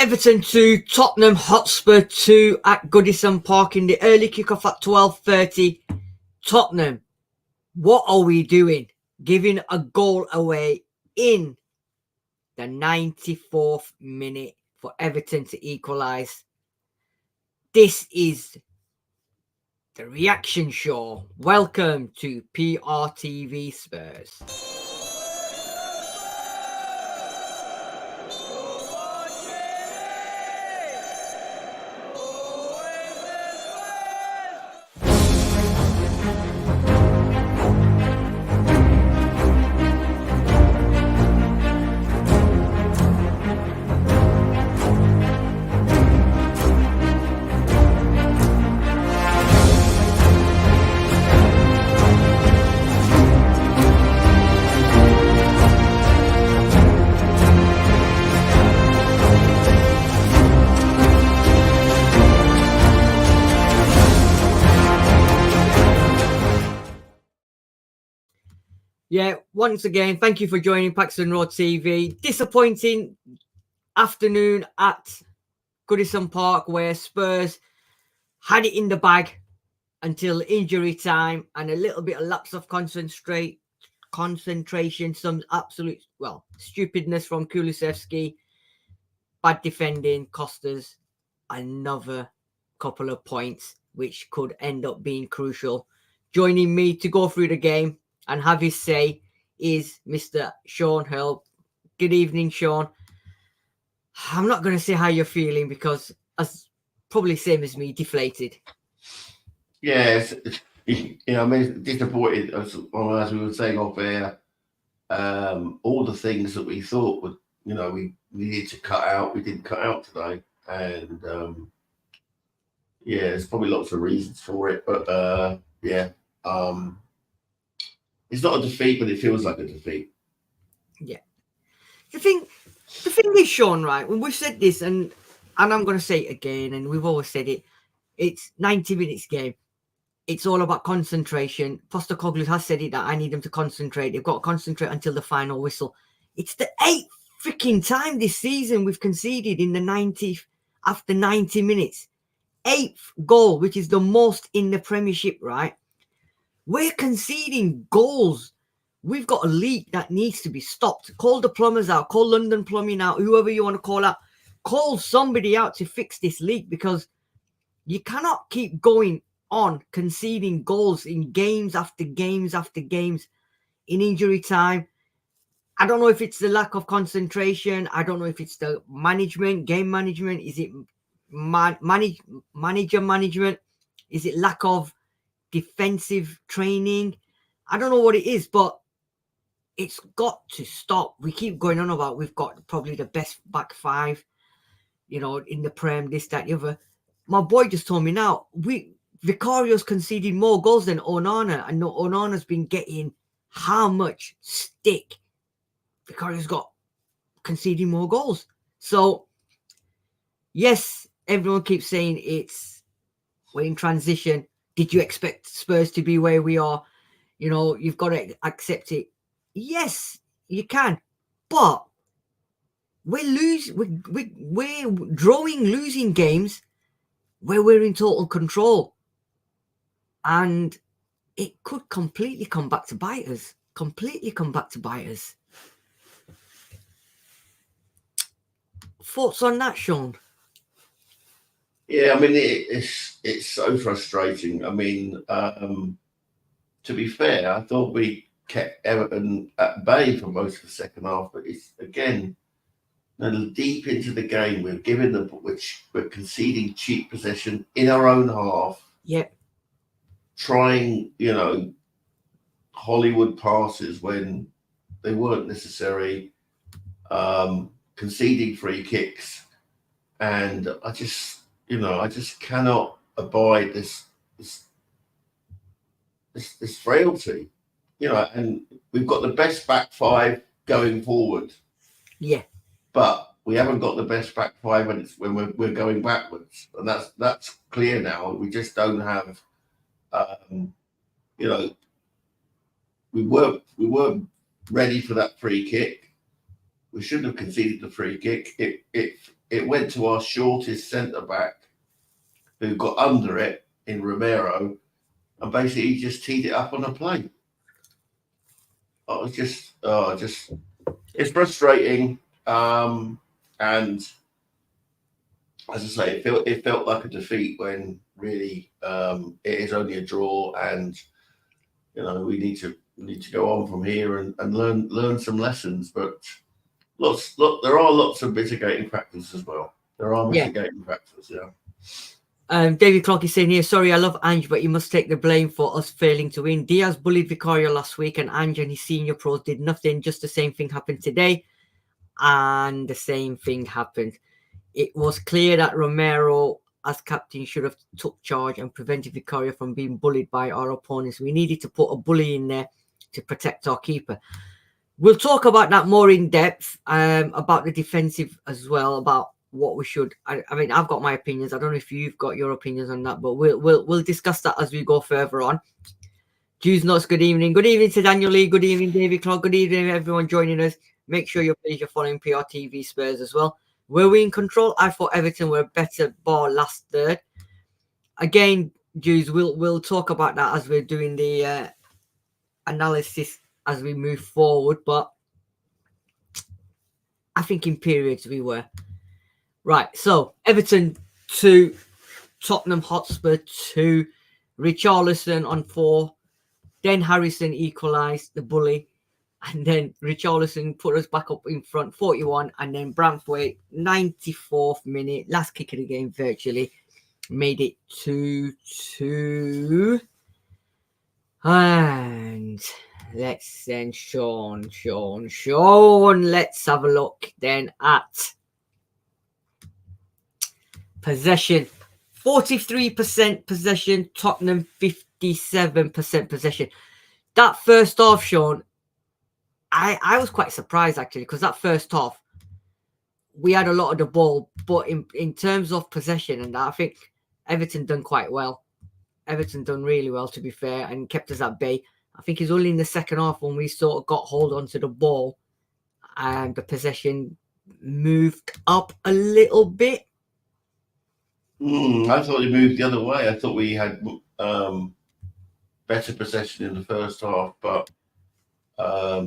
Everton 2, Tottenham Hotspur 2 at Goodison Park in the early kickoff at 12:30. Tottenham, what are we doing? Giving a goal away in the 94th minute for Everton to equalise. This is the reaction show. Welcome to PRTvSpurs. Yeah, once again, thank you for joining Paxton Road TV. Disappointing afternoon at Goodison Park where Spurs had it in the bag until injury time and a little bit of lapse of concentration, some absolute, stupidness from Kulusevski, bad defending, cost us another couple of points, which could end up being crucial. Joining me to go through the game and have his say is Mr. Sean Hill. Good evening, Sean. I'm not going to say how you're feeling because, as probably same as me, deflated. Yes, I mean, disappointed as we were saying off air. All the things that we thought would, we needed to cut out, we didn't cut out today, and there's probably lots of reasons for it, but it's not a defeat, but it feels like a defeat. Yeah. The thing is, Sean, right, when we've said this, and I'm going to say it again, and we've always said it, it's 90 minutes game. It's all about concentration. Postecoglou has said it that I need them to concentrate. They've got to concentrate until the final whistle. It's the 8th freaking time this season we've conceded in the 90th after 90 minutes. 8th goal, which is the most in the Premiership, right? We're conceding goals. We've got a leak that needs to be stopped. Call the plumbers out. Call London Plumbing out. Whoever you want to call out. Call somebody out to fix this leak because you cannot keep going on conceding goals in games after games after games in injury time. I don't know if it's the lack of concentration. I don't know if it's the management, game management. Is it manager management? Is it lack of defensive training? I don't know what it is, but it's got to stop. We keep going on about we've got probably the best back five, in the Prem, this, that, the other. My boy just told me now, Vicario's conceded more goals than Onana, and Onana's been getting how much stick? Vicario's got conceding more goals. So, yes, everyone keeps saying we're in transition. Did you expect Spurs to be where we are? You've got to accept it. Yes, you can. But we're drawing losing games where we're in total control. And it could completely come back to bite us. Thoughts on that, Sean? Yeah, I mean, it's so frustrating. I mean, to be fair, I thought we kept Everton at bay for most of the second half, but it's again deep into the game. We're conceding cheap possession in our own half. Yeah. Trying, Hollywood passes when they weren't necessary, conceding free kicks, and I just cannot abide this frailty, and we've got the best back five going forward. Yeah. But we haven't got the best back five when we're going backwards, and that's clear now. We just don't have, we weren't ready for that free kick. we shouldn't have conceded the free kick. It went to our shortest centre back, who got under it in Romero, and basically he just teed it up on a plate. It's frustrating. And as I say, it felt like a defeat when really it is only a draw, and we need to go on from here and learn some lessons. But there are lots of mitigating factors as well. There are mitigating factors, yeah. David Clark is saying here, sorry, I love Ange, but you must take the blame for us failing to win. Diaz bullied Vicario last week, and Ange and his senior pros did nothing. Just the same thing happened today, and the same thing happened. It was clear that Romero, as captain, should have took charge and prevented Vicario from being bullied by our opponents. We needed to put a bully in there to protect our keeper. We'll talk about that more in depth, about the defensive as well, about what we should. I mean, I've got my opinions. I don't know if you've got your opinions on that, but we'll discuss that as we go further on. Jews Nuts, good evening. Good evening to Daniel Lee. Good evening, David Clark. Good evening, everyone joining us. Make sure you're following PRTvSpurs as well. Were we in control? I thought Everton were a better ball last third. Again, Jews, we'll talk about that as we're doing the analysis as we move forward. But I think in periods we were. Right, so Everton 2, Tottenham Hotspur 2, Richarlison on 4, then Harrison equalised, the bully, and then Richarlison put us back up in front, 41, and then Branthwaite, 94th minute, last kick of the game virtually, made it 2-2. And let's then, Sean, let's have a look then at possession. 43% possession, Tottenham 57% possession. That first half, Sean, I was quite surprised actually, because that first half we had a lot of the ball, but in terms of possession and that, I think Everton done quite well. Everton done really well, to be fair, and kept us at bay. I think it's only in the second half when we sort of got hold onto the ball and the possession moved up a little bit. I thought it moved the other way. I thought we had better possession in the first half, but as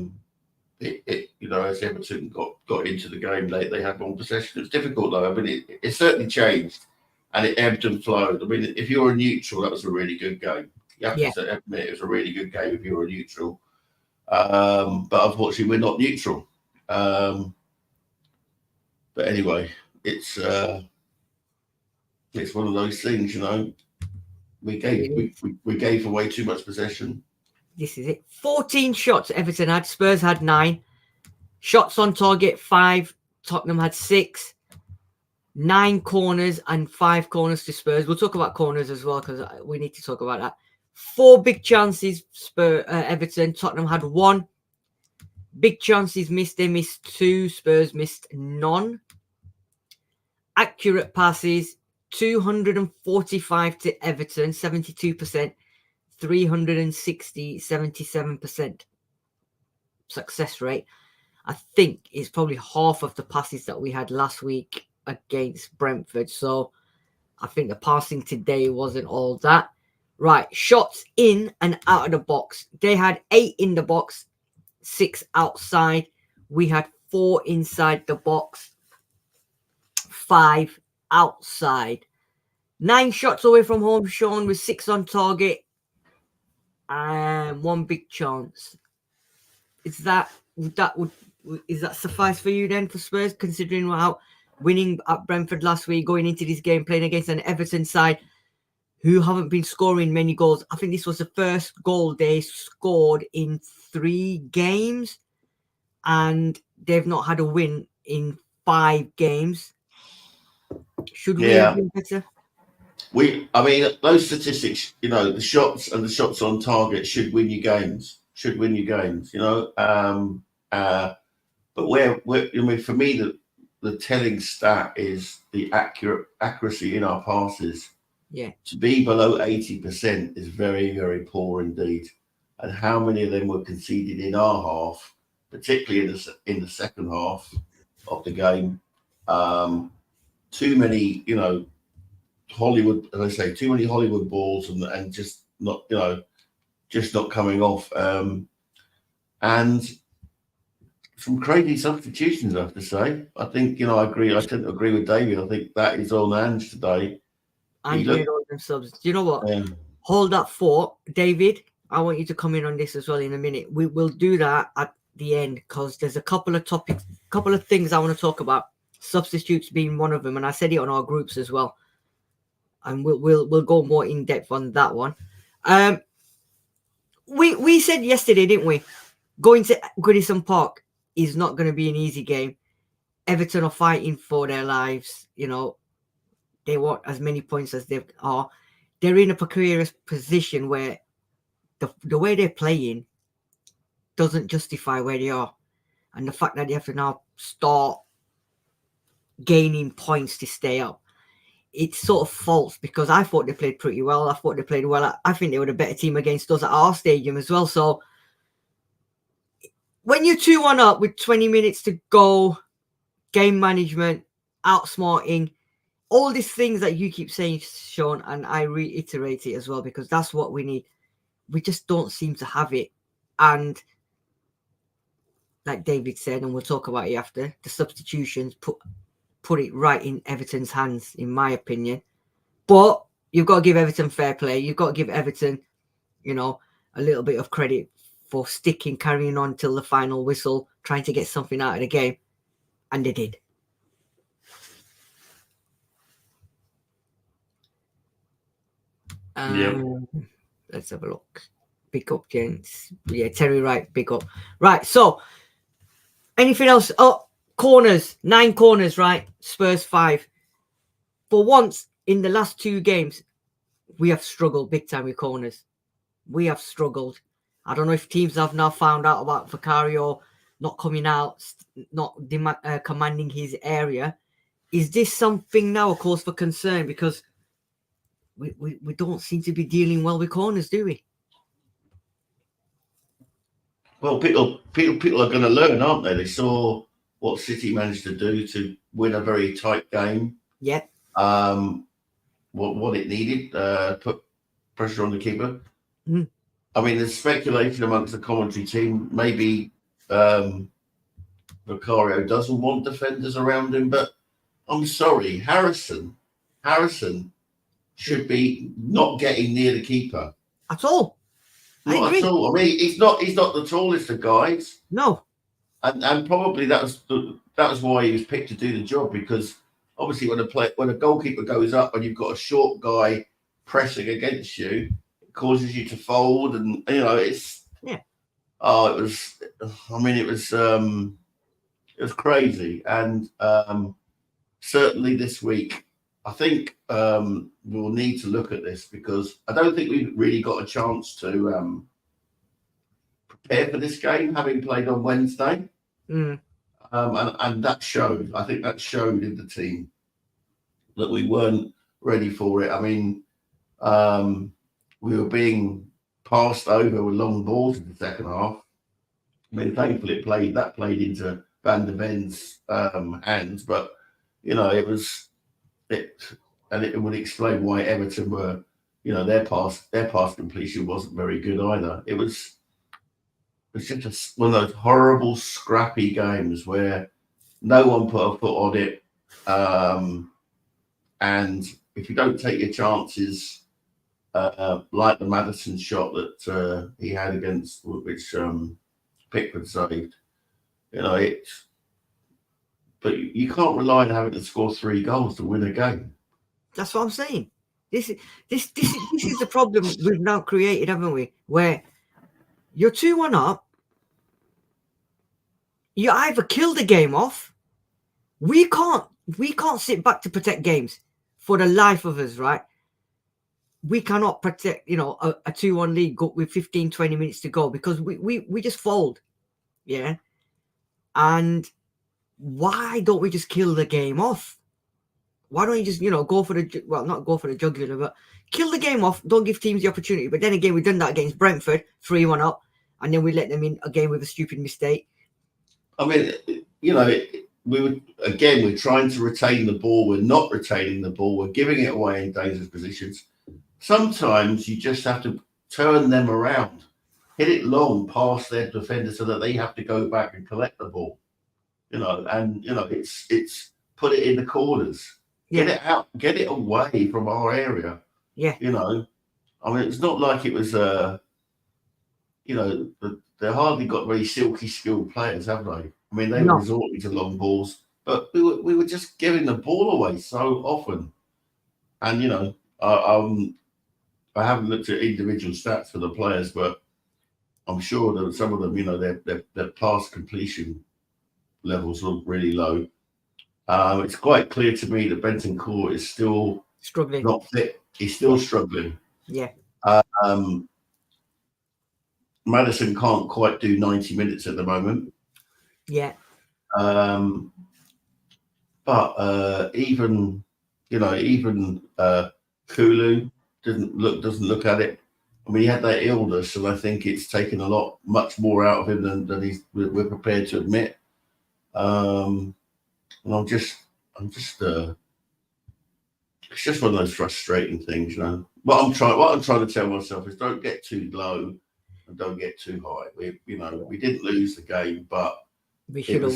Everton got into the game late, they had more possession. It's difficult though. I mean, it certainly changed, and it ebbed and flowed. I mean, if you're a neutral, that was a really good game. You have to admit it was a really good game if you're a neutral. But unfortunately, we're not neutral. But anyway, it's one of those things, We gave away too much possession. This is it. 14 shots Everton had. Spurs had 9. Shots on target 5. Tottenham had 6. 9 corners and 5 corners to Spurs. We'll talk about corners as well because we need to talk about that. 4 big chances. Everton. Tottenham had 1. Big chances missed. They missed 2. Spurs missed none. Accurate passes. 245 to Everton, 72%, 360, 77% success rate. I think is probably half of the passes that we had last week against Brentford. So I think the passing today wasn't all that. Right, shots in and out of the box. They had 8 in the box, 6 outside. We had 4 inside the box, 5 outside. 9 shots away from home, Sean, with 6 on target and 1 big chance. Does that suffice for you then for Spurs, considering how winning at Brentford last week, going into this game, playing against an Everton side who haven't been scoring many goals? I think this was the first goal they scored in 3 games, and they've not had a win in 5 games. Should we have been better? Those statistics, the shots and the shots on target should win you games. But for me, the telling stat is the accuracy in our passes. Yeah. To be below 80% is very, very poor indeed. And how many of them were conceded in our half particularly in the second half of the game. Too many, Hollywood, as I say, too many Hollywood balls and just not, just not coming off. And some crazy substitutions, I have to say. I think, I agree. I tend to agree with David. I think that is on Ange today. And made all them subs. Do you know what? Yeah. Hold that thought, David. I want you to come in on this as well in a minute. We will do that at the end because there's a couple of topics, couple of things I want to talk about. Substitutes being one of them, and I said it on our groups as well. And we'll go more in depth on that one. We said yesterday, didn't we? Going to Goodison Park is not going to be an easy game. Everton are fighting for their lives. They want as many points as they are. They're in a precarious position where the way they're playing doesn't justify where they are. And the fact that they have to now start gaining points to stay up, it's sort of false because I thought they played pretty well. I thought they played well. I think they were a better team against us at our stadium as well. So when you're 2-1 up with 20 minutes to go, game management, outsmarting, all these things that you keep saying, Sean, and I reiterate it as well because that's what we need. We just don't seem to have it. And like David said, and we'll talk about it after, the substitutions put it right in Everton's hands, in my opinion. But you've got to give Everton fair play. You've got to give Everton, a little bit of credit for carrying on till the final whistle, trying to get something out of the game. And they did. Let's have a look. Big up, gents. Yeah, Terry Wright, big up. Right, so anything else? Oh, corners. 9 corners, right? Spurs 5. For once, in the last 2 games, we have struggled big time with corners. We have struggled. I don't know if teams have now found out about Vicario not coming out, not commanding his area. Is this something now a cause for concern? Because we don't seem to be dealing well with corners, do we? Well, people are going to learn, aren't they? They saw what City managed to do to win a very tight game. Yeah. What it needed, put pressure on the keeper. Mm. I mean, there's speculation amongst the commentary team. Maybe Vicario doesn't want defenders around him, but I'm sorry, Harrison should be not getting near the keeper at all. Not at all. I mean, he's not the tallest of guys. No. And probably that was why he was picked to do the job, because obviously when a goalkeeper goes up and you've got a short guy pressing against you, it causes you to fold, and it's it was crazy. And certainly this week, I think we'll need to look at this, because I don't think we've really got a chance to prepare for this game, having played on Wednesday. Mm. And that showed. I think that showed in the team that we weren't ready for it. I mean, we were being passed over with long balls in the second half. I mean, thankfully it played into Van der Ven's hands, but it would explain why Everton were, their pass completion wasn't very good either. It was just one of those horrible, scrappy games where no one put a foot on it. And if you don't take your chances, like the Maddison shot that he had against, which Pickford saved, but you can't rely on having to score 3 goals to win a game. That's what I'm saying. This is the problem we've now created, haven't we? Where you're 2-1 up, you either kill the game off. We can't sit back to protect games for the life of us, right? We cannot protect, a 2-1 lead with 15, 20 minutes to go, because we just fold. Yeah. And why don't we just kill the game off? Why don't you just, go for not go for the jugular, but kill the game off. Don't give teams the opportunity. But then again, we've done that against Brentford, 3-1 up, and then we let them in again with a stupid mistake. I mean, you know, we're trying to retain the ball. We're not retaining the ball. We're giving it away in dangerous positions. Sometimes you just have to turn them around, hit it long past their defender so that they have to go back and collect the ball. You know, and you know, it's put it in the corners. Get it out, get it away from our area. Yeah. You know, I mean, it's not like it was you know, they hardly got very silky skilled players, have they? I mean, they were resorting to long balls, but we were just giving the ball away so often. And you know, I haven't looked at individual stats for the players, but I'm sure that some of them, you know, their pass completion levels look really low. It's quite clear to me that Benton Court is still struggling, not fit. He's still struggling. Yeah. Madison can't quite do 90 minutes at the moment. Yeah. But even you know, even Kulu doesn't look at it. I mean, he had that illness, and I think it's taken much more out of him than we're prepared to admit. And I'm just it's just one of those frustrating things, you know. What I'm trying to tell myself is don't get too low and don't get too high. We didn't lose the game, but we should have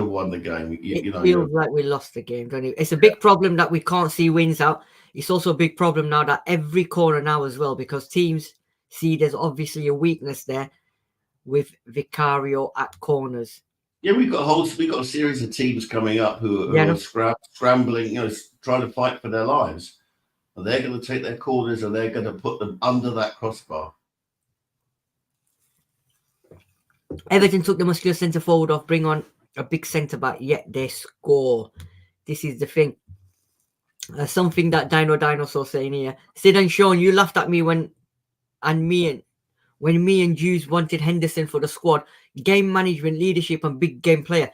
won the game. It feels like we lost the game, don't it? It's a big problem that we can't see wins out. It's also a big problem now that every corner now as well, because teams see there's obviously a weakness there with Vicario at corners. Yeah, we've got a series of teams coming up who are scrambling, you know, trying to fight for their lives, and they're going to take their corners and they're going to put them under that crossbar. Everton took the muscular centre forward off, bring on a big centre back, yet they score. This is the thing. Something that Dinosaur saying here. Sid and Sean, you laughed at me when me and Jews wanted Henderson for the squad. Game management, leadership, and big game player.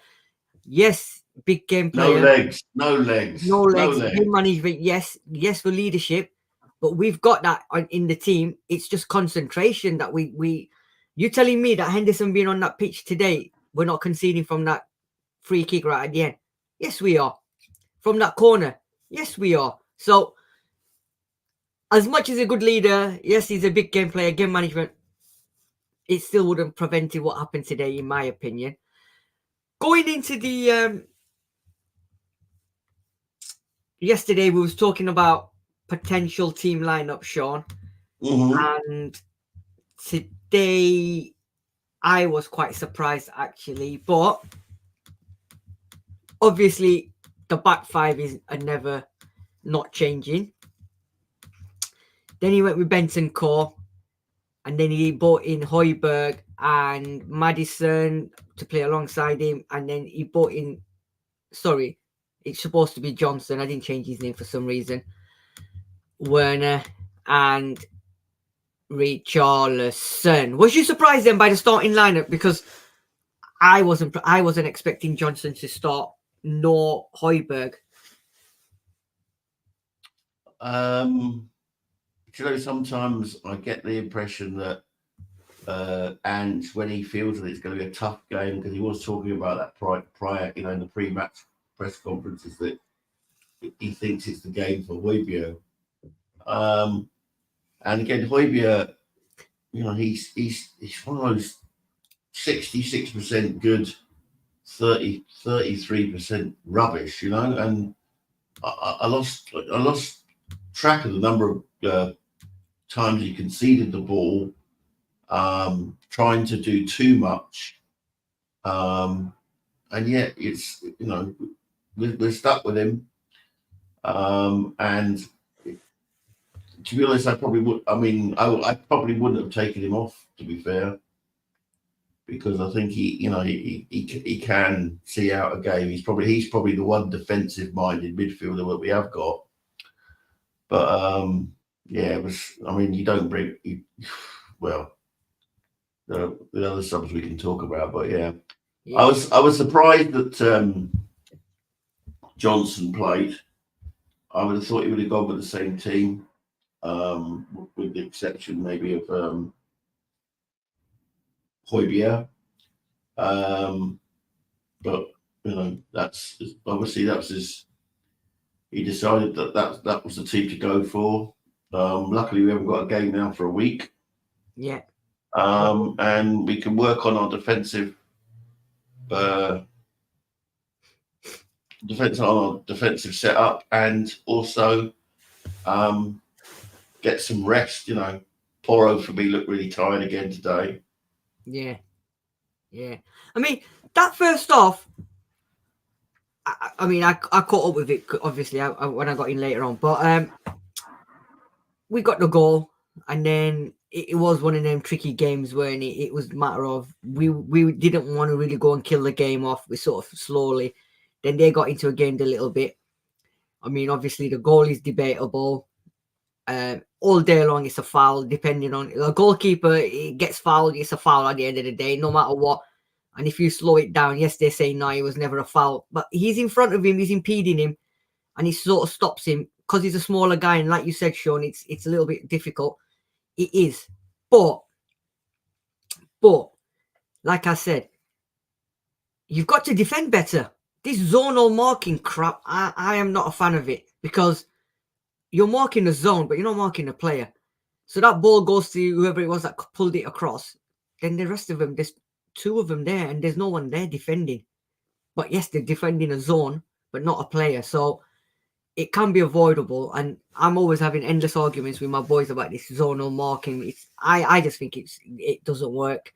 Yes, big game player. No legs. Game management, yes for leadership, but we've got that in the team. It's just concentration that we. You telling me that Henderson being on that pitch today, we're not conceding from that free kick right at the end? Yes, we are. From that corner, yes, we are. So, as much as a good leader, yes, he's a big game player, game management, it still wouldn't prevent what happened today, in my opinion. Going into the yesterday, we was talking about potential team lineup, Sean, and today I was quite surprised actually, but obviously the back five is never not changing. Then he went with Benton Core, and then he brought in Højbjerg and Maddison to play alongside him, and then he brought in, sorry, it's supposed to be Johnson. I didn't change his name for some reason. Werner and Richarlison. Was you surprised then by the starting lineup? Because I wasn't expecting Johnson to start, nor Højbjerg. You know, sometimes I get the impression that and when he feels that it's going to be a tough game, because he was talking about that prior, you know, in the pre-match press conferences, that he thinks it's the game for Højbjerg. And again, Højbjerg, you know, he's one of those 66% good, 33% rubbish, you know. And I lost track of the number of times he conceded the ball, trying to do too much, and yet it's, you know, we're stuck with him. And to be honest, I probably would. I mean, I probably wouldn't have taken him off, to be fair, because I think he can see out a game. He's probably the one defensive-minded midfielder that we have got. But yeah, it was. I mean, you don't bring. Well, the other subs we can talk about, but yeah. I was surprised that Johnson played. I would have thought he would have gone with the same team, with the exception maybe of Højbjerg. But you know, that's obviously that was his. He decided that was the team to go for. Luckily, we haven't got a game now for a week. Yeah. And we can work on our defensive setup, and also get some rest. You know, Poro for me looked really tired again today. Yeah. I mean, that first off, I mean, I caught up with it obviously when I got in later on, but we got the goal, and then it was one of them tricky games where it was a matter of we didn't want to really go and kill the game off. We sort of slowly, then they got into a game a little bit. I mean, obviously the goal is debatable. All day long, it's a foul. Depending on a goalkeeper, it gets fouled. It's a foul at the end of the day, no matter what. And if you slow it down, yes, they say no, it was never a foul. But he's in front of him, he's impeding him, and he sort of stops him because he's a smaller guy. And like you said, Sean, it's a little bit difficult. It is, but like I said, you've got to defend better. This zonal marking crap, I am not a fan of it, because you're marking the zone, but you're not marking the player. So that ball goes to whoever it was that pulled it across. Then the rest of them, there's two of them there, and there's no one there defending. But yes, they're defending a zone, but not a player. So it can be avoidable. And I'm always having endless arguments with my boys about this zonal marking. I just think it doesn't work.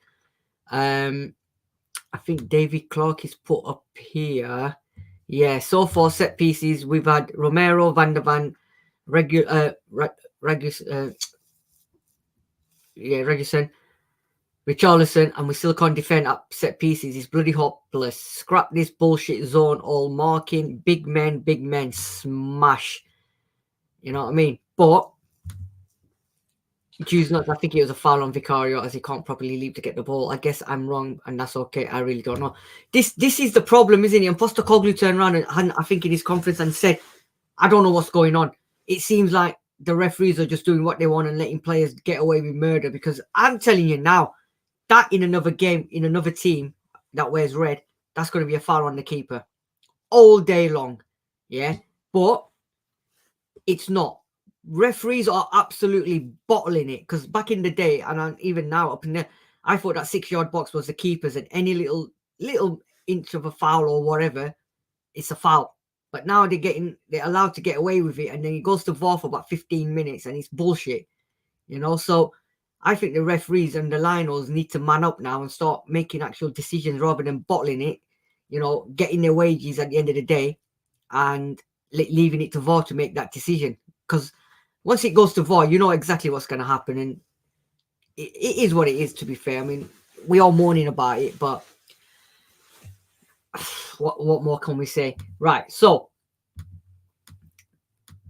I think David Clark is put up here. Yeah, so far set pieces, we've had Romero, Van der Van, Reguson, Richarlison, and we still can't defend up set pieces. It's bloody hopeless. Scrap this bullshit zone, all marking. Big men, smash. You know what I mean? But choose not. I think it was a foul on Vicario, as he can't properly leap to get the ball. I guess I'm wrong, and that's okay. I really don't know. This is the problem, isn't it? And Postecoglou turned around and I think in his conference and said, "I don't know what's going on. It seems like the referees are just doing what they want and letting players get away with murder." Because I'm telling you now, that in another game, in another team that wears red, that's going to be a foul on the keeper all day long. Yeah, but it's not. Referees are absolutely bottling it, because back in the day, and even now up in there, I thought that 6-yard box was the keeper's, and any little inch of a foul or whatever, it's a foul. But now they're allowed to get away with it, and then it goes to VAR for about 15 minutes, and it's bullshit, you know. So I think the referees and the linos need to man up now and start making actual decisions rather than bottling it, you know, getting their wages at the end of the day and leaving it to VAR to make that decision. Because once it goes to VAR, you know exactly what's going to happen, and it is what it is, to be fair. I mean, we are mourning about it, but what more can we say? Right, so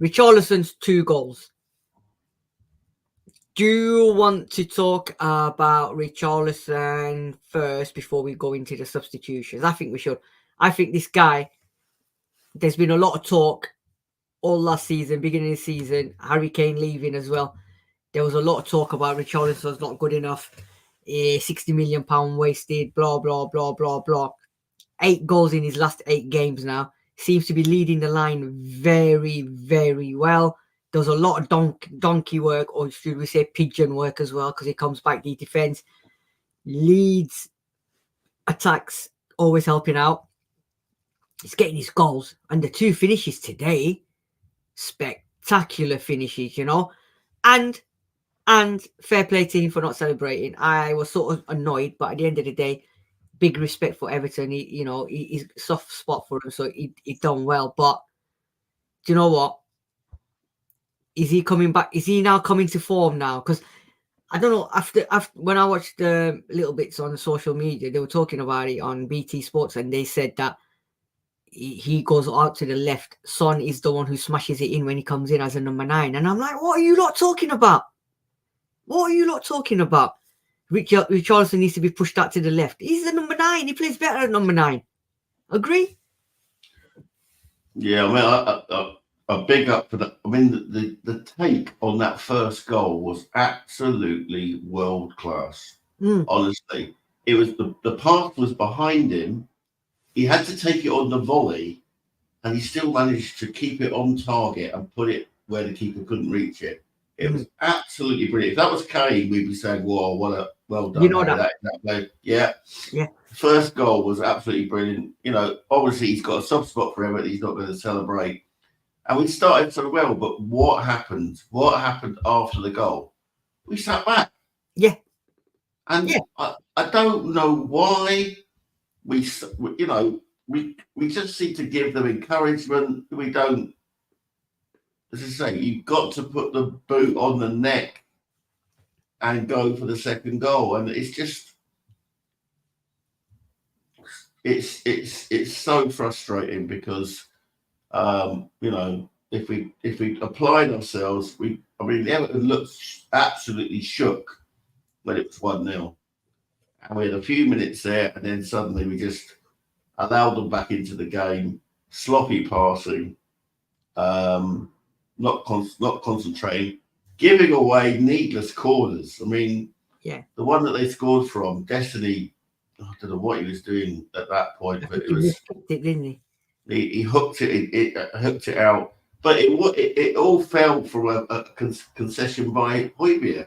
Richarlison's 2 goals. Do you want to talk about Richarlison first before we go into the substitutions? I think we should. I think this guy, there's been a lot of talk all last season, beginning of the season, Harry Kane leaving as well. There was a lot of talk about Richarlison's not good enough, £60 million wasted, blah, blah, blah, blah, blah. 8 goals in his last 8 games now. Seems to be leading the line very, very well. Does a lot of donkey work, or should we say pigeon work as well, because he comes back, he defends, leads, attacks, always helping out. He's getting his goals, and the 2 finishes today, spectacular finishes, you know. And fair play to him for not celebrating. I was sort of annoyed, but at the end of the day, big respect for Everton. He's a soft spot for him, so he done well. But do you know what? Is he coming back? Is he now coming to form now? Because I don't know. After when I watched the little bits on social media, they were talking about it on BT Sports, and they said that he goes out to the left. Son is the one who smashes it in when he comes in as a number 9. And I'm like, what are you lot talking about? What are you lot talking about? Richarlison needs to be pushed out to the left. He's the number 9. He plays better at number 9. Agree? Yeah, I mean, a big up for that. I mean, the take on that first goal was absolutely world class. Honestly, it was the path was behind him. He had to take it on the volley, and he still managed to keep it on target and put it where the keeper couldn't reach it. It was absolutely brilliant. If that was Kane, we'd be saying, "Whoa, well done!" You know that. Yeah. Yeah. First goal was absolutely brilliant. You know, obviously he's got a soft spot for Everton. He's not going to celebrate. And we started so well, but what happened? What happened after the goal? We sat back. Yeah. And I don't know why we just seem to give them encouragement. We don't. As I say, you've got to put the boot on the neck and go for the second goal, and it's just it's so frustrating because if we applied ourselves, Everton looked absolutely shook when it was 1-0, and we had a few minutes there, and then suddenly we just allowed them back into the game, sloppy passing, not concentrating, giving away needless corners. I mean, the one that they scored from, Destiny, I don't know what he was doing at that point, but it was didn't he? He hooked it, hooked it out, but it all fell from a concession by Højbjerg.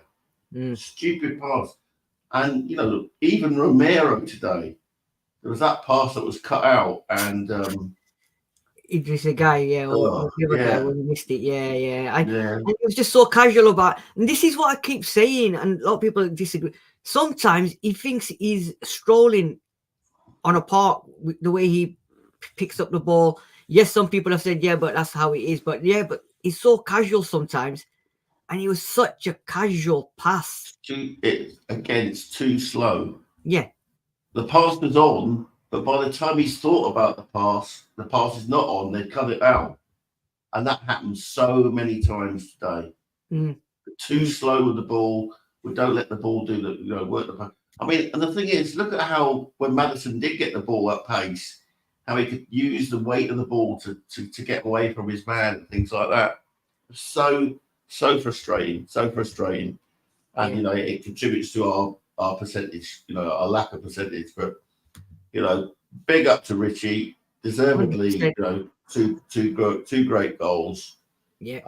Stupid pass, and even Romero today, there was that pass that was cut out, and Idris a guy, or the other guy when he missed it, And it was just so casual about. And this is what I keep saying, and a lot of people disagree. Sometimes he thinks he's strolling on a park with the way he picks up the ball. Yes, some people have said, but that's how it is. But he's so casual sometimes, and it was such a casual pass. It's too slow. Yeah, the pass was on, but by the time he's thought about the pass is not on. They cut it out, and that happens so many times today. Too slow with the ball. We don't let the ball do the work. And the thing is, look at how when Maddison did get the ball up pace, how he could use the weight of the ball to get away from his man and things like that. So frustrating, and it contributes to our percentage, our lack of percentage. But big up to Richie, deservedly, two great goals. Yeah.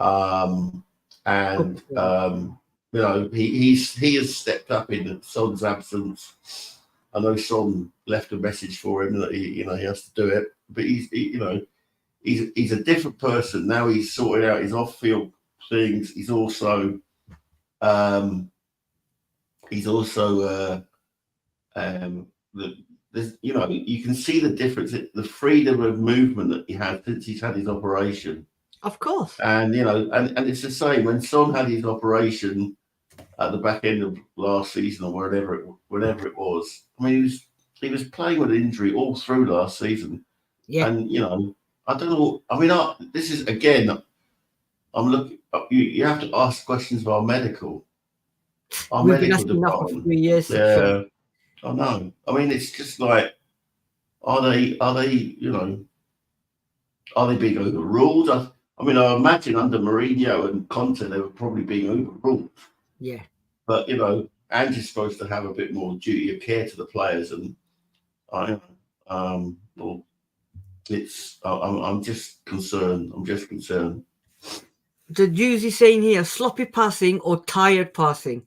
He has stepped up in Son's absence. I know Son left a message for him that he has to do it, but he's a different person now. He's sorted out his off-field things. He's also you can see the difference, the freedom of movement that he had since he's had his operation. Of course. And and it's the same when Son had his operation at the back end of last season or whenever it was. I mean, he was playing with an injury all through last season. Yeah. And I don't know. I mean, this is again. I'm looking. You have to ask questions of our medical. We've been asking that for 3 years. Yeah, I know. I mean, it's just like, are they being overruled? I imagine under Mourinho and Conte, they were probably being overruled. Yeah. But Angie's supposed to have a bit more duty of care to the players, and I'm just concerned. I'm just concerned. The Jews is saying here, sloppy passing or tired passing.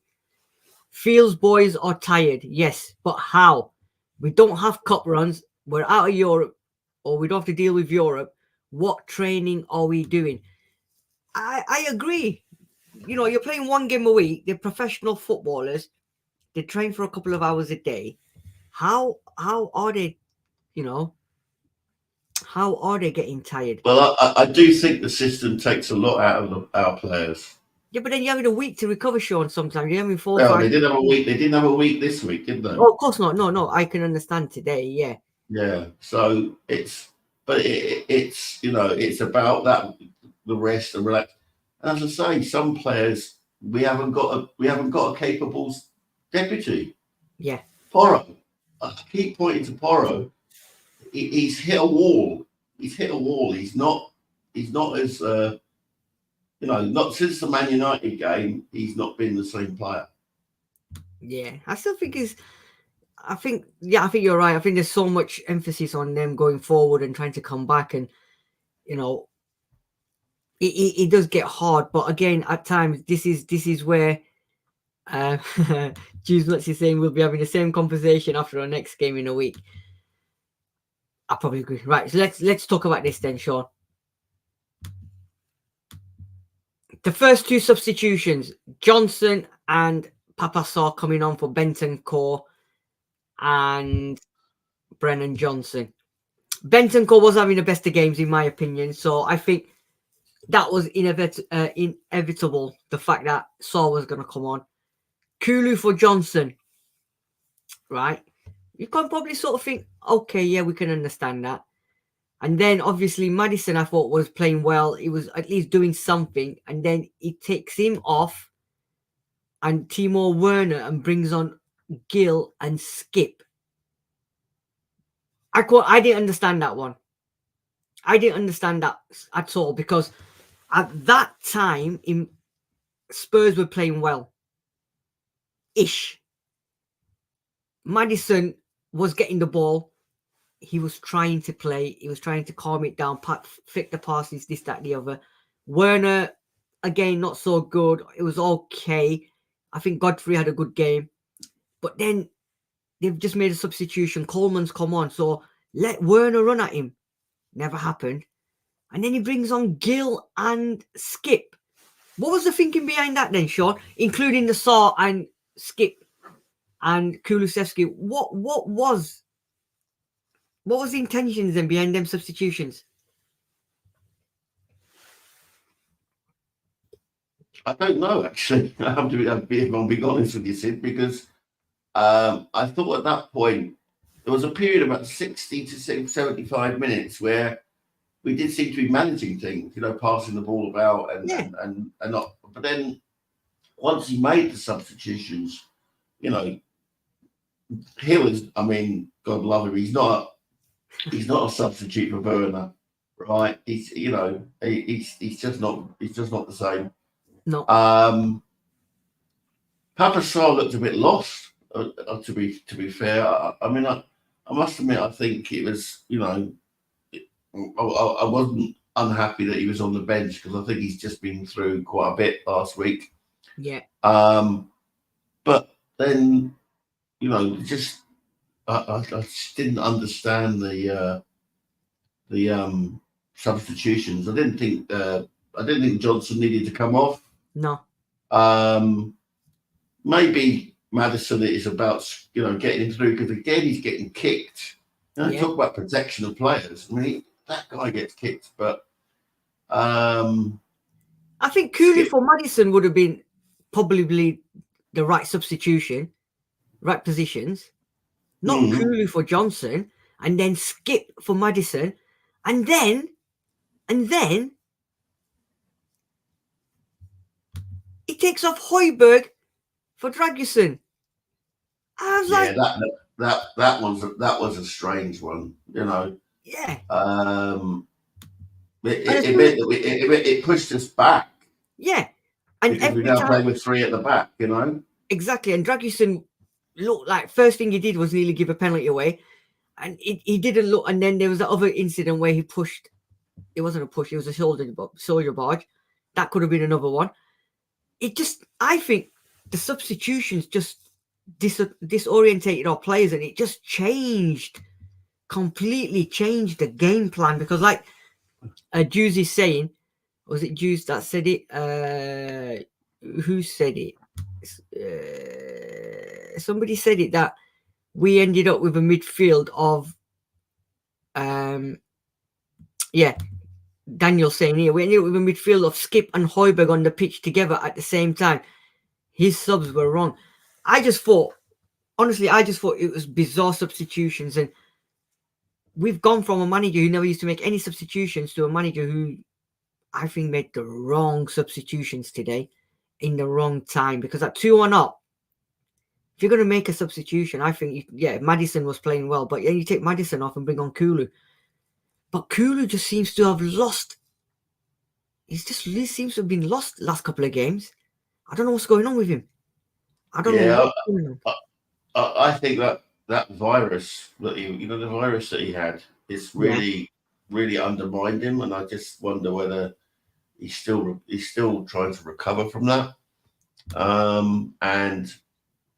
Feels boys are tired, yes, but how? We don't have cup runs. We're out of Europe, or we don't have to deal with Europe. What training are we doing? I agree. You're playing one game a week. They're professional footballers. They train for a couple of hours a day. How are they? How are they getting tired? Well, I do think the system takes a lot out of our players. Yeah, but then you're having a week to recover, Sean. Sometimes you're having 4 or 5. They didn't have a week. They didn't have a week this week, did they? Oh, of course not. No. I can understand today. Yeah. Yeah. So it's about that, the rest and relax. And as I say, some players we haven't got a capable deputy. Yeah. Porro. I keep pointing to Porro. He's hit a wall. He's not as not since the Man United game. He's not been the same player. Yeah, I still think I think you're right. I think there's so much emphasis on them going forward and trying to come back, and you know, it does get hard. But again, at times, this is where Juice Nuts is saying we'll be having the same conversation after our next game in a week. I probably agree. Right, so let's talk about this then, Sean. The first two substitutions, Johnson and Papasaw coming on for Bentancur and Brennan Johnson. Bentancur was having the best of games, in my opinion. So I think that was inevitable, the fact that Saw was going to come on. Kulu for Johnson, right? You can probably sort of think, okay, yeah, we can understand that. And then obviously Maddison, I thought, was playing well. He was at least doing something. And then he takes him off and Timo Werner and brings on Gill and Skip. I didn't understand that one. I didn't understand that at all, because at that time, Spurs were playing well. Ish. Maddison was getting the ball. He was trying to play. He was trying to calm it down, flick the passes, this, that, the other. Werner, again, not so good. It was okay. I think Godfrey had a good game. But then they've just made a substitution. Coleman's come on. So let Werner run at him. Never happened. And then he brings on Gill and Skip. What was the thinking behind that then, Sean? Including the Saw and Skip and Kulusevski. What was the intentions then behind them substitutions? I don't know, actually. I have to be honest with you, Sid, because I thought at that point there was a period of about 60 to 75 minutes where we did seem to be managing things, passing the ball about and not. But then once he made the substitutions, he was. I mean, God love him. He's not a substitute for Werner, right? He's just not the same. No. Papasaw looked a bit lost. To be fair, I mean, I must admit, I think it was, I wasn't unhappy that he was on the bench, because I think he's just been through quite a bit last week. Yeah. But then, just I just didn't understand the substitutions. I didn't think Johnson needed to come off. No. Maybe Maddison is about getting him through, because again he's getting kicked. Talk about protection of players. I mean, that guy gets kicked, but I think Cooley for Maddison would have been probably the right substitution, right positions. Not Cooley for Johnson, and then Skip for Maddison, and then he takes off Højbjerg for Dragusin. I was like, that was a strange one, Yeah. It meant that it pushed us back. Yeah, and because we now play with three at the back, Exactly, and Dragusin looked like first thing he did was nearly give a penalty away, and he didn't look. And then there was that other incident where he pushed. It wasn't a push; it was a shoulder barge. That could have been another one. I think the substitutions just disorientated our players, and it just completely changed the game plan, because like Juice is saying, was it Juice that said it? Who said it? Somebody said it, that we ended up with a midfield of Daniel's saying here, we ended up with a midfield of Skip and Højbjerg on the pitch together at the same time. His subs were wrong. Honestly, I just thought it was bizarre substitutions, and we've gone from a manager who never used to make any substitutions to a manager who I think made the wrong substitutions today in the wrong time, because at 2-1 up, if you're going to make a substitution, I think, Maddison was playing well, but then you take Maddison off and bring on Kulu. But Kulu just seems to have lost. He seems to have been lost the last couple of games. I don't know what's going on with him. I don't know what's going on. I think that that virus that the virus that he had, it's really undermined him, and I just wonder whether he's still trying to recover from that.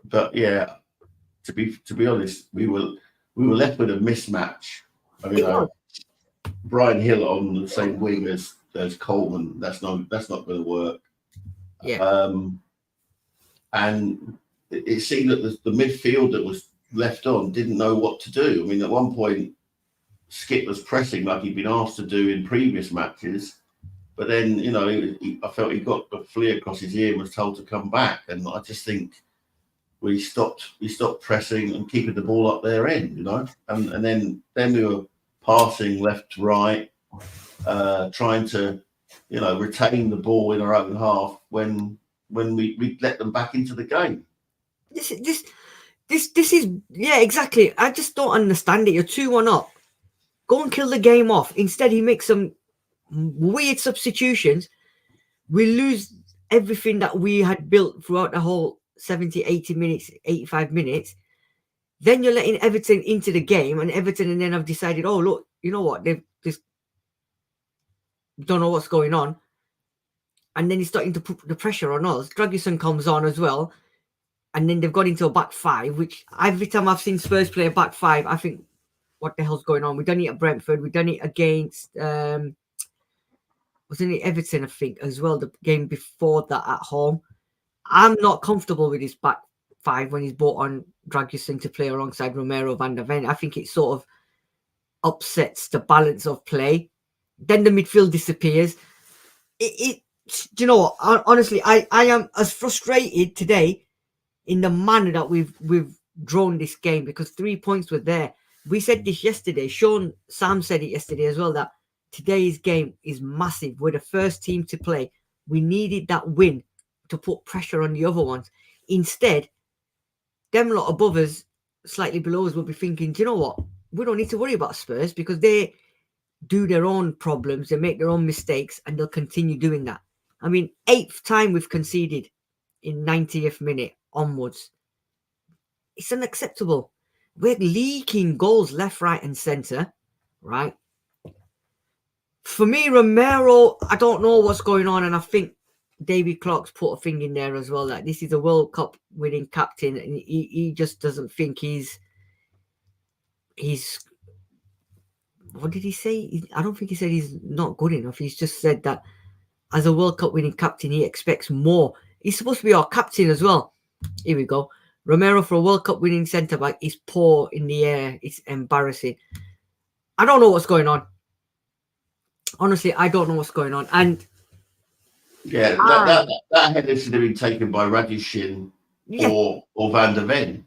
But yeah, to be honest, we were left with a mismatch. I mean, Brian Hill on the same wing as Coleman. That's not going to work. Yeah. And it seemed that the midfield that was left on didn't know what to do. I mean, at one point, Skip was pressing like he'd been asked to do in previous matches, but then I felt he got the flea across his ear and was told to come back. And I just think we stopped pressing and keeping the ball up their end, and then we were passing left to right, trying to retain the ball in our own half when we let them back into the game. This is exactly. I just don't understand it. You're 2-1 up. Go and kill the game off. Instead, he makes some weird substitutions. We lose everything that we had built throughout the whole 70, 80 minutes, 85 minutes. Then you're letting Everton into the game, and Everton have decided, oh, look, you know what? They've just don't know what's going on. And then he's starting to put the pressure on us. Dragusin comes on as well. And then they've got into a back five, which every time I've seen Spurs play a back five, I think, what the hell's going on? We've done it at Brentford. We've done it against, wasn't it Everton, I think, as well, the game before that at home. I'm not comfortable with his back five when he's brought on Dragusin to play alongside Romero Van der Ven. I think it sort of upsets the balance of play. Then the midfield disappears. Do you know what? Honestly, I am as frustrated today in the manner that we've drawn this game, because 3 points were there. We said this yesterday. Sam said it yesterday as well, that today's game is massive. We're the first team to play. We needed that win to put pressure on the other ones. Instead, them lot above us, slightly below us, will be thinking, do you know what? We don't need to worry about Spurs, because they do their own problems, they make their own mistakes, and they'll continue doing that. I mean, 8th time we've conceded in 90th minute onwards. It's unacceptable. We're leaking goals left, right, and centre, right? For me, Romero, I don't know what's going on, and I think David Clark's put a thing in there as well, that this is a World Cup winning captain, and he just doesn't think he's what did he say? I don't think he said he's not good enough. He's just said that as a World Cup winning captain, he expects more. He's supposed to be our captain as well. Here we go. Romero for a World Cup winning centre-back is poor in the air. It's embarrassing. I don't know what's going on. Honestly, I don't know what's going on. And yeah, that header should have been taken by Radushin or Van der Ven.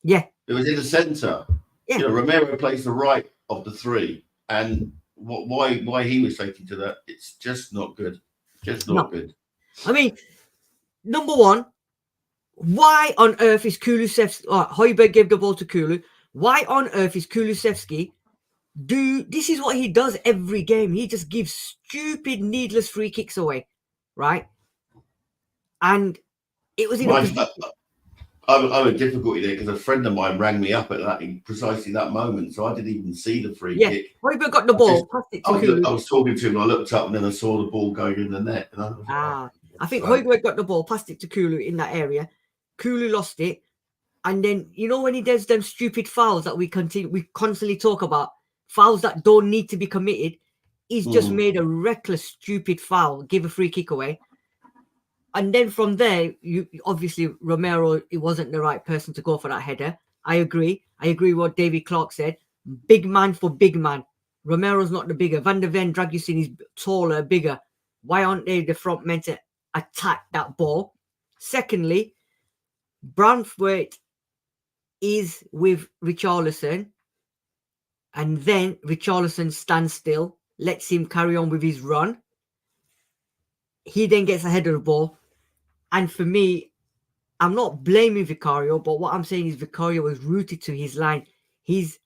Yeah. It was in the centre. Yeah. Romero plays the right of the three. And why he was taken to that, it's just not good. Just not good. I mean, number one, why on earth is Kulusevski? Højbjerg gave the ball to Kulu. Why on earth is Kulusevski? This is what he does every game. He just gives stupid, needless free kicks away, right? And it was in I'm in difficulty there because a friend of mine rang me up at precisely that moment, so I didn't even see the free kick. Højbjerg got the ball. I was talking to him, and I looked up, and then I saw the ball going in the net. And I think Højbjerg got the ball, passed it to Kulu in that area. Kulu lost it, and then when he does them stupid fouls that we constantly talk about, fouls that don't need to be committed, he's just made a reckless, stupid foul, give a free kick away. And then from there, obviously Romero, he wasn't the right person to go for that header. I agree with what David Clark said. Big man for big man. Romero's not the bigger. Van der Ven, Dragusin is taller, bigger. Why aren't they the front men to attack that ball? Secondly, Branthwaite is with Richarlison, and then Richarlison stands still, lets him carry on with his run. He then gets ahead of the ball. And for me, I'm not blaming Vicario, but what I'm saying is Vicario was rooted to his line. His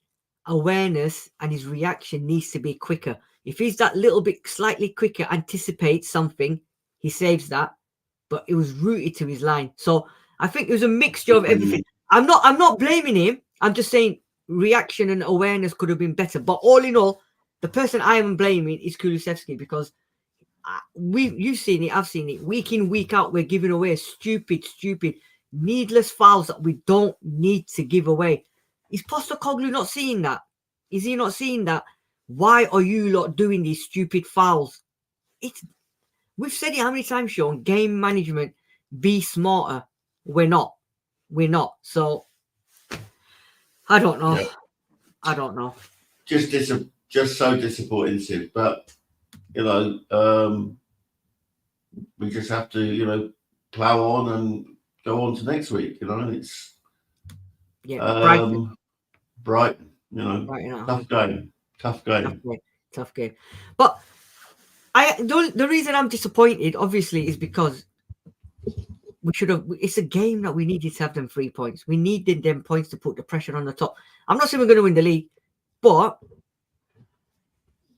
awareness and his reaction needs to be quicker. If he's that little bit slightly quicker, anticipates something, he saves that. But it was rooted to his line. So I think it was a mixture of everything. I'm not blaming him. I'm just saying reaction and awareness could have been better. But all in all, the person I am blaming is Kulusevski, because you've seen it, I've seen it. Week in, week out, we're giving away stupid, needless fouls that we don't need to give away. Is Postecoglou not seeing that? Is he not seeing that? Why are you lot doing these stupid fouls? We've said it how many times, Sean? Game management, be smarter. We're not. So I don't know. Yeah. I don't know. Just so disappointing, Sid. But you know, we just have to, you know, plow on and go on to next week. You know, it's Brighton. You know, Brighton, tough game. But the reason I'm disappointed, obviously, is because we should have. It's a game that we needed to have them 3 points. We needed them points to put the pressure on the top. I'm not saying we're going to win the league, but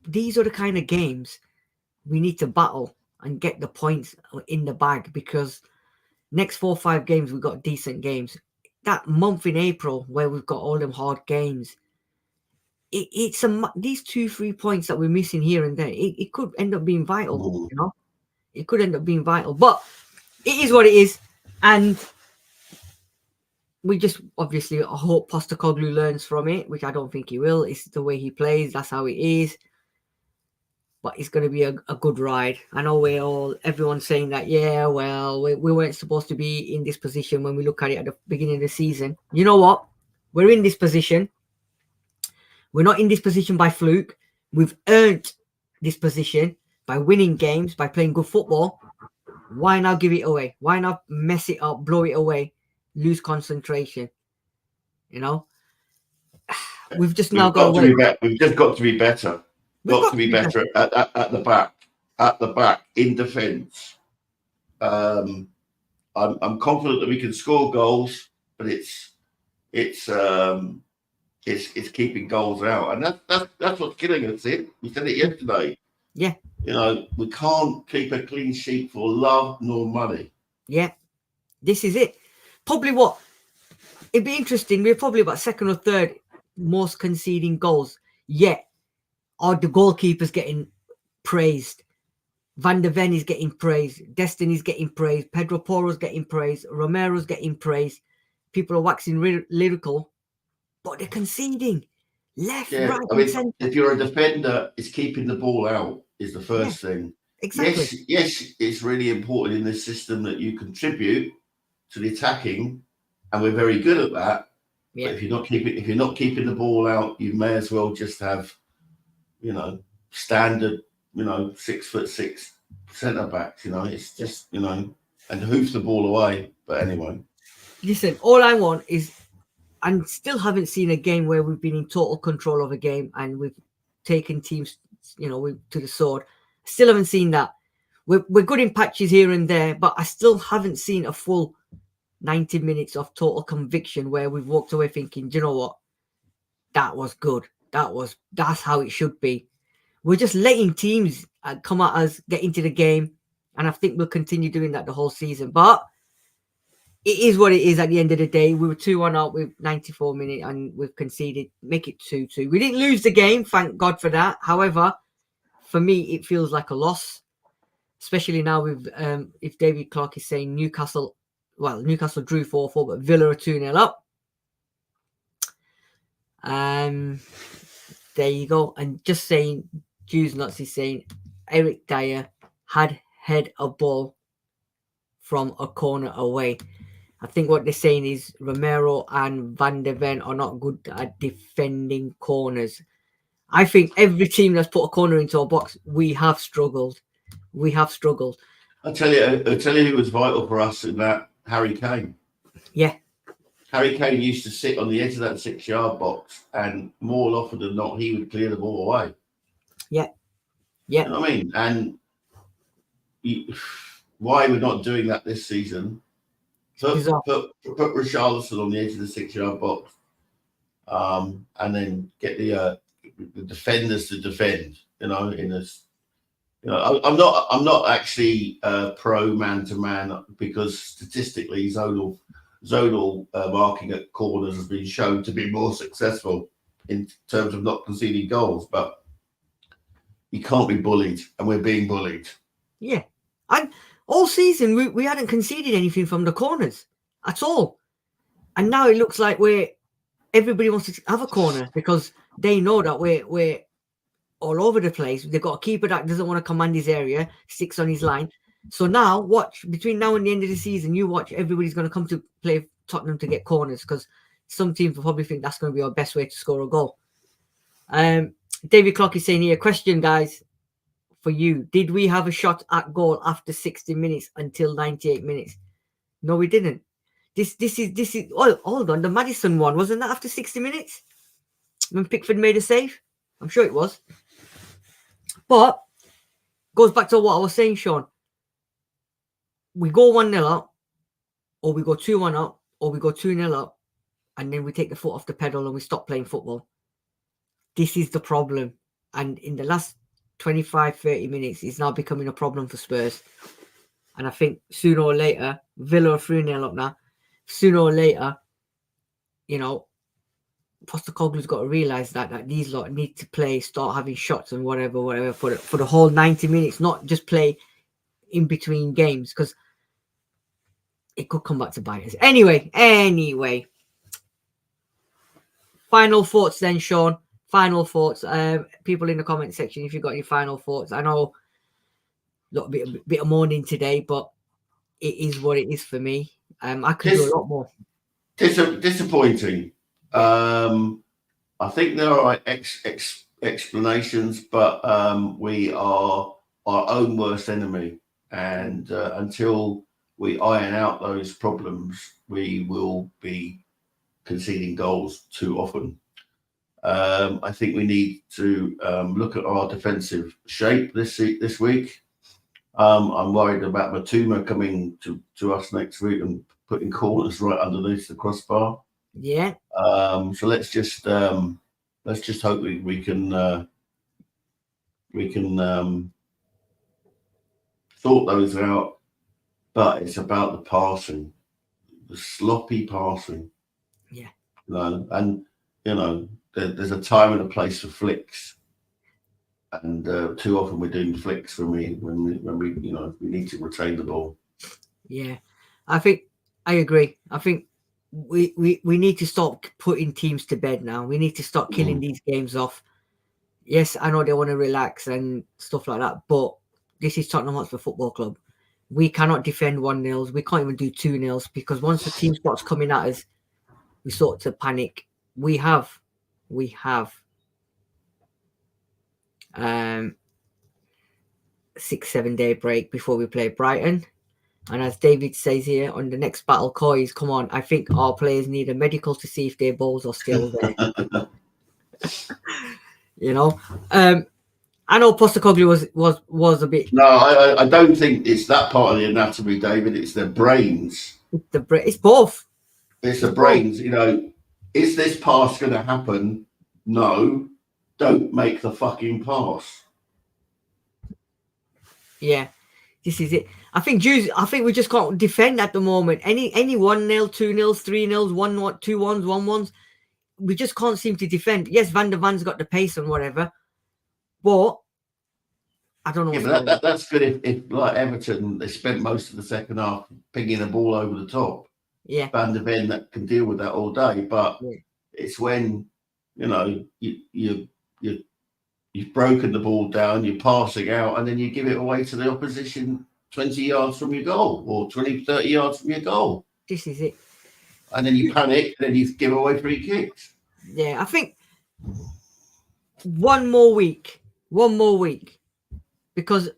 these are the kind of games we need to battle and get the points in the bag, because next 4 or 5 games we've got decent games. That month in April where we've got all them hard games, it's these 2-3 points that we're missing here and there. It could end up being vital, you know. It could end up being vital, but it is what it is, and we just obviously hope Postecoglou learns from it, which I don't think he will. It's the way he plays. That's how it is. But it's going to be a good ride. I know everyone's saying that, yeah, well, we weren't supposed to be in this position when we look at it at the beginning of the season. You know what? We're in this position. We're not in this position by fluke. We've earned this position by winning games, by playing good football. Why now give it away? Why not mess it up, blow it away, lose concentration? You know? We've just now got to wait. We've just got to be better. Got to be better at the back in defence. I'm confident that we can score goals, but it's keeping goals out, and that's what's killing us. We said it yesterday. Yeah, you know, we can't keep a clean sheet for love nor money. Yeah, this is it. Probably it'd be interesting. We're probably about second or third most conceding goals. Yet, are the goalkeepers getting praised? Van der Ven is getting praised. Destiny's getting praised. Pedro Porro's getting praised. Romero's getting praised. People are waxing lyrical, but they're conceding left, right, and centre. If you're a defender, it's keeping the ball out is the first thing. Exactly. Yes, it's really important in this system that you contribute to the attacking, and we're very good at that. Yeah. But if you're not keeping the ball out, you may as well just have, you know, standard, you know, 6'6" centre backs. You know, it's just, you know, and hoof the ball away. But anyway, listen, all I want is, and still haven't seen a game where we've been in total control of a game and we've taken teams, you know, to the sword. Still haven't seen that. We're good in patches here and there, but I still haven't seen a full 90 minutes of total conviction where we've walked away thinking, do you know what? That was good. That's how it should be. We're just letting teams come at us, get into the game, and I think we'll continue doing that the whole season. But it is what it is at the end of the day. We were 2-1 out with 94 minutes and we've conceded. Make it 2-2. We didn't lose the game, thank God for that. However, for me, it feels like a loss, especially now with if David Clark is saying Newcastle drew 4-4, but Villa are 2-0 up. There you go. And just saying, Jews Nazi saying Eric Dyer had head a ball from a corner away. I think what they're saying is Romero and Van der Ven are not good at defending corners. I think every team that's put a corner into a box, we have struggled. I'll tell you who was vital for us in that, Harry Kane. Yeah. Harry Kane used to sit on the edge of that 6-yard box, and more often than not, he would clear the ball away. Yeah. You know what I mean? And why we're not doing that this season? Put Richarlison on the edge of the 6-yard box, and then get the defenders to defend. You know, I'm not actually pro man to man, because statistically zonal zonal marking at corners has been shown to be more successful in terms of not conceding goals, but you can't be bullied, and we're being bullied. Yeah, and all season we hadn't conceded anything from the corners at all, and now it looks like everybody wants to have a corner because they know that we're all over the place. They've got a keeper that doesn't want to command his area, sticks on his line. So now, watch, between now and the end of the season, you watch, everybody's going to come to play Tottenham to get corners because some teams will probably think that's going to be our best way to score a goal. David Clock is saying here, question, guys, for you. Did we have a shot at goal after 60 minutes until 98 minutes? No, we didn't. This is, oh, hold on, the Maddison one, wasn't that after 60 minutes? When Pickford made a save? I'm sure it was. But, goes back to what I was saying, Sean. We go 1-0 up, or we go 2-1 up, or we go 2-0 up, and then we take the foot off the pedal and we stop playing football. This is the problem. And in the last 25, 30 minutes, it's now becoming a problem for Spurs. And I think sooner or later, Villa are 3-0 up now. Sooner or later, you know, Postecoglou's got to realise that these lot need to play, start having shots and whatever for the whole 90 minutes, not just play in between games, because it could come back to bite us. Anyway. Final thoughts then, Sean. Final thoughts. People in the comment section, if you've got any final thoughts. I know a bit of mourning today, but it is what it is for me. I could do a lot more. Disappointing. I think there are explanations, but we are our own worst enemy. And until we iron out those problems, we will be conceding goals too often. I think we need to look at our defensive shape this week. I'm worried about Matuma coming to us next week and putting corners right underneath the crossbar. Yeah. So let's just hope we can sort those out. But it's about the passing, the sloppy passing. Yeah. And there's a time and a place for flicks, and too often we're doing flicks when we we need to retain the ball. Yeah, I agree. I think we need to stop putting teams to bed now. We need to start killing these games off. Yes, I know they want to relax and stuff like that, but this is Tottenham Hotspur Football Club. We cannot defend 1-0s. We can't even do 2-0s because once the team starts coming at us, we sort of panic. We have 6-7 day break before we play Brighton. And as David says here, on the next battle, COYS, come on, I think our players need a medical to see if their balls are still there. I know Postecoglou was a bit. No, I don't think it's that part of the anatomy, David. It's the brains. It's both. It's the brains. Is this pass going to happen? No. Don't make the fucking pass. Yeah, this is it. I think we just can't defend at the moment. Any 1-0, 2-0, 3-0, 1-1, 2-1s, 1-1s. We just can't seem to defend. Yes, Van der Vaan's got the pace and whatever, but I don't know. Yeah, but that's good if like Everton, they spent most of the second half pinging the ball over the top. Yeah, Van der Ven that can deal with that all day, but it's when you've broken the ball down, you're passing out, and then you give it away to the opposition 20 yards from your goal or 20, 30 yards from your goal. This is it. And then you panic, and then you give away free kicks. Yeah, I think one more week, because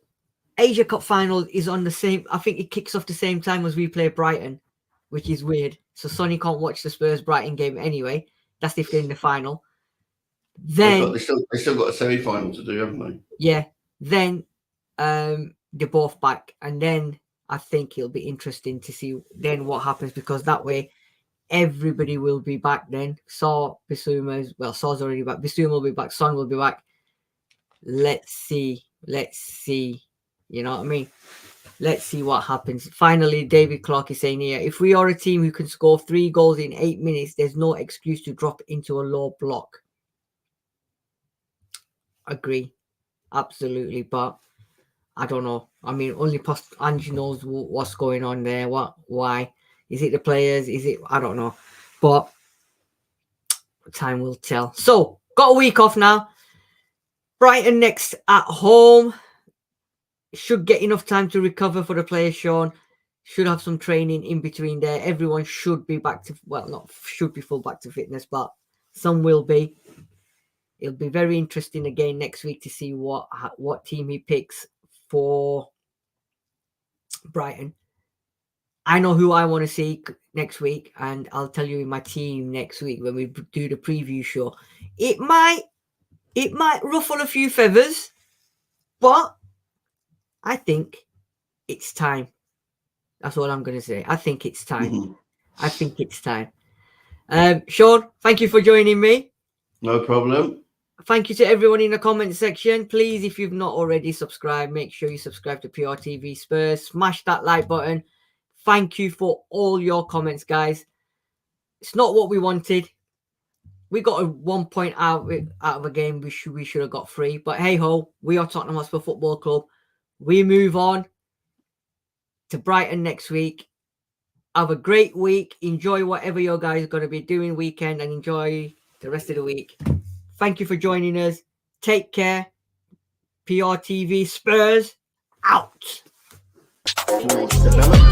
Asia Cup final is on the same. I think it kicks off the same time as we play Brighton, which is weird. So Sonny can't watch the Spurs Brighton game anyway. That's if they're in the final. Then they still got a semi-final to do, haven't they? Yeah. Then they're both back, and then I think it'll be interesting to see then what happens, because that way everybody will be back then. Bissouma's already back. Bissouma will be back. Son will be back. Let's see. You know what I mean? let's see what happens. Finally, David Clark is saying here, if we are a team who can score 3 goals in 8 minutes, there's no excuse to drop into a low block. Agree. Absolutely. But I don't know. I mean, only Angie knows what's going on there. Why? Is it the players? Is it? I don't know. But time will tell. So, got a week off now. Brighton next at home. Should get enough time to recover for the players, Sean. Should have some training in between there. Everyone should be back to, well, not should be full back to fitness, but some will be. It'll be very interesting again next week to see what team he picks for Brighton. I know who I want to see next week, and I'll tell you my team next week when we do the preview show. It might ruffle a few feathers, but I think it's time. That's all I'm going to say. I think it's time. I think it's time. Sean, thank you for joining me. No problem. Thank you to everyone in the comment section. Please, if you've not already subscribed, make sure you subscribe to PRTvSpurs. Smash that like button. Thank you for all your comments, guys. It's not what we wanted. We got a 1 point out of a game. We should have got 3. But hey ho, we are Tottenham Hotspur Football Club. We move on to Brighton next week. Have a great week. Enjoy whatever your guys are going to be doing weekend, and enjoy the rest of the week. Thank you for joining us. Take care. PRTvSpurs out. Develop,